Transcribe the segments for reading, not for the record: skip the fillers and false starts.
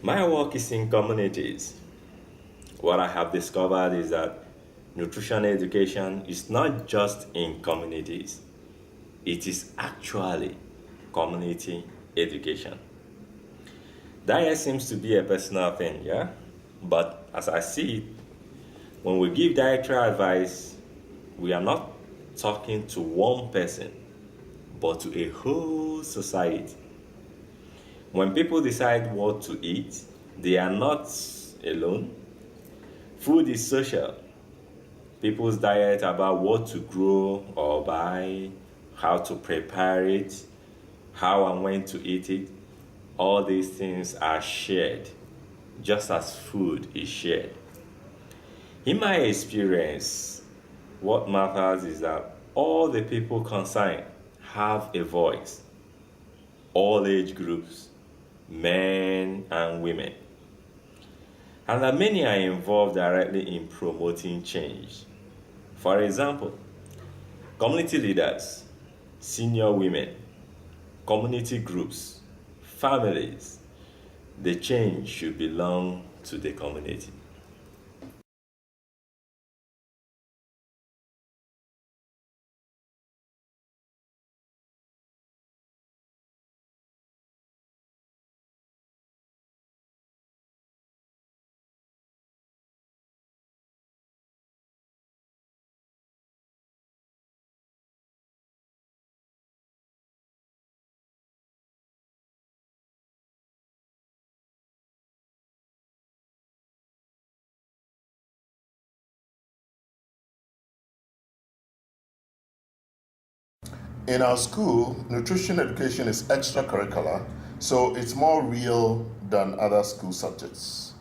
My work is in communities. What I have discovered is that nutrition education is not just in communities, it is actually community education. Diet seems to be a personal thing, yeah? But as I see it, when we give dietary advice, we are not talking to one person, but to a whole society. When people decide what to eat, they are not alone. Food is social. People's diet about what to grow or buy, how to prepare it, how and when to eat it, all these things are shared, just as food is shared. In my experience, what matters is that all the people concerned have a voice, all age groups, men and women, and that many are involved directly in promoting change. For example, community leaders, senior women, community groups, families, the change should belong to the community. In our school, nutrition education is extracurricular, so it's more real than other school subjects.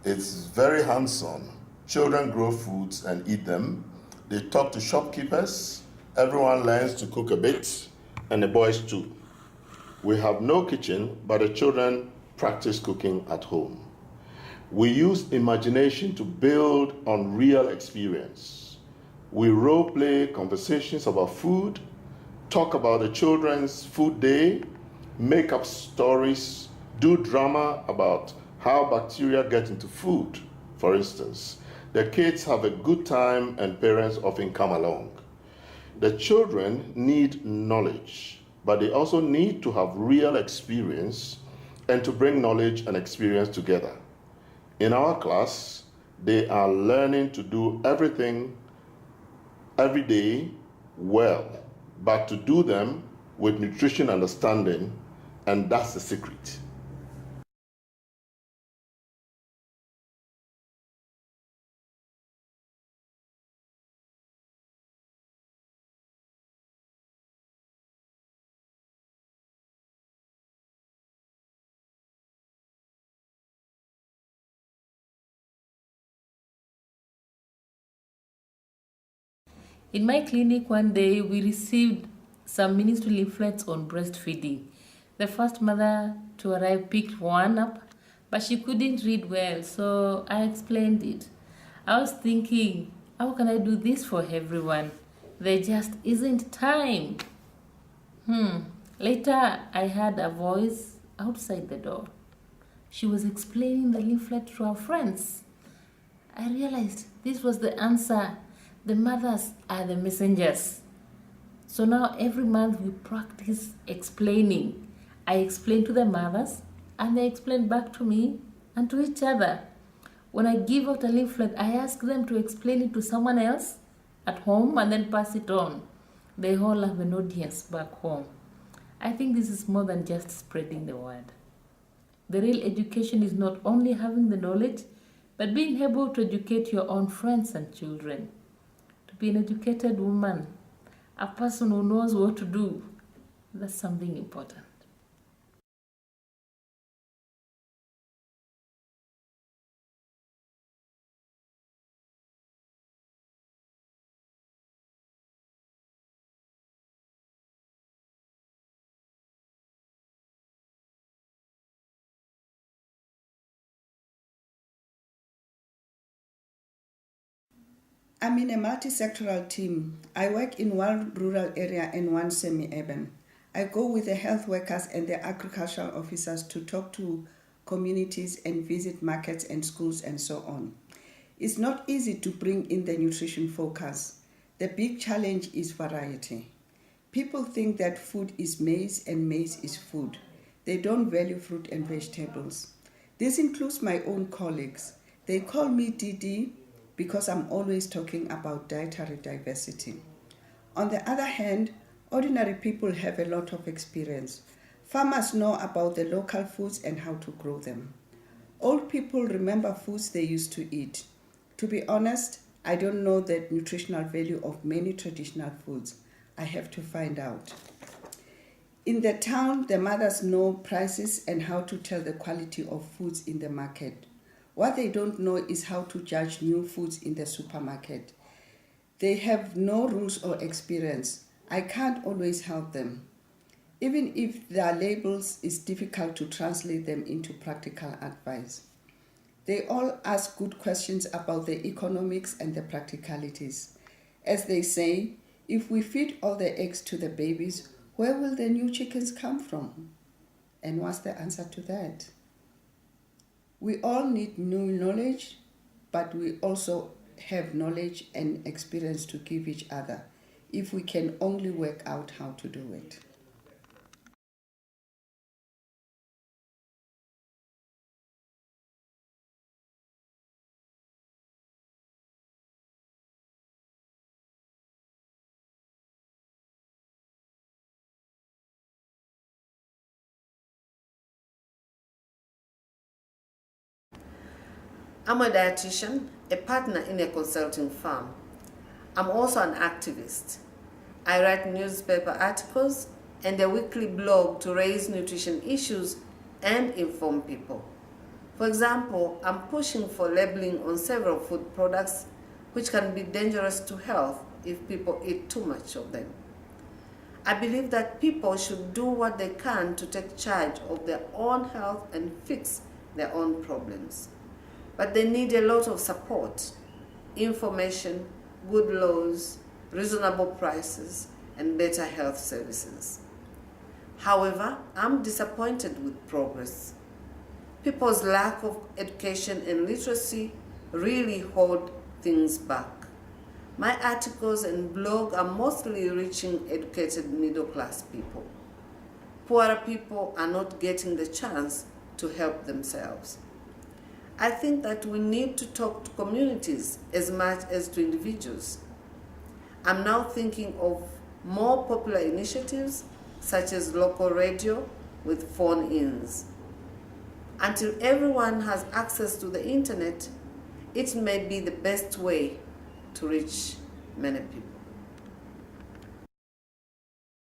It's very hands on. Children grow foods and eat them. They talk to shopkeepers. Everyone learns to cook a bit, and the boys too. We have no kitchen, but the children practice cooking at home. We use imagination to build on real experience. We role play conversations about food, talk about the children's food day, make up stories, do drama about how bacteria get into food, for instance. The kids have a good time and parents often come along. The children need knowledge, but they also need to have real experience and to bring knowledge and experience together. In our class, they are learning to do everything every day well, but to do them with nutrition understanding, and that's the secret. In my clinic one day, we received some ministry leaflets on breastfeeding. The first mother to arrive picked one up, but she couldn't read well, so I explained it. I was thinking, how can I do this for everyone? There just isn't time. Later, I heard a voice outside the door. She was explaining the leaflet to her friends. I realized this was the answer. The mothers are the messengers. So now every month we practice explaining. I explain to the mothers and they explain back to me and to each other. When I give out a leaflet, I ask them to explain it to someone else at home and then pass it on. They all have an audience back home. I think this is more than just spreading the word. The real education is not only having the knowledge, but being able to educate your own friends and children. To be an educated woman, a person who knows what to do, that's something important. I'm in a multi-sectoral team. I work in one rural area and one semi-urban. I go with the health workers and the agricultural officers to talk to communities and visit markets and schools and so on. It's not easy to bring in the nutrition focus. The big challenge is variety. People think that food is maize and maize is food. They don't value fruit and vegetables. This includes my own colleagues. They call me DD because I'm always talking about dietary diversity. On the other hand, ordinary people have a lot of experience. Farmers know about the local foods and how to grow them. Old people remember foods they used to eat. To be honest, I don't know the nutritional value of many traditional foods. I have to find out. In the town, the mothers know prices and how to tell the quality of foods in the market. What they don't know is how to judge new foods in the supermarket. They have no rules or experience. I can't always help them. Even if their labels, it's difficult to translate them into practical advice. They all ask good questions about the economics and the practicalities. As they say, if we feed all the eggs to the babies, where will the new chickens come from? And what's the answer to that? We all need new knowledge, but we also have knowledge and experience to give each other if we can only work out how to do it. I'm a dietitian, a partner in a consulting firm. I'm also an activist. I write newspaper articles and a weekly blog to raise nutrition issues and inform people. For example, I'm pushing for labeling on several food products which can be dangerous to health if people eat too much of them. I believe that people should do what they can to take charge of their own health and fix their own problems. But they need a lot of support, information, good laws, reasonable prices, and better health services. However, I'm disappointed with progress. People's lack of education and literacy really hold things back. My articles and blog are mostly reaching educated middle-class people. Poorer people are not getting the chance to help themselves. I think that we need to talk to communities as much as to individuals. I'm now thinking of more popular initiatives such as local radio with phone-ins. Until everyone has access to the internet, it may be the best way to reach many people.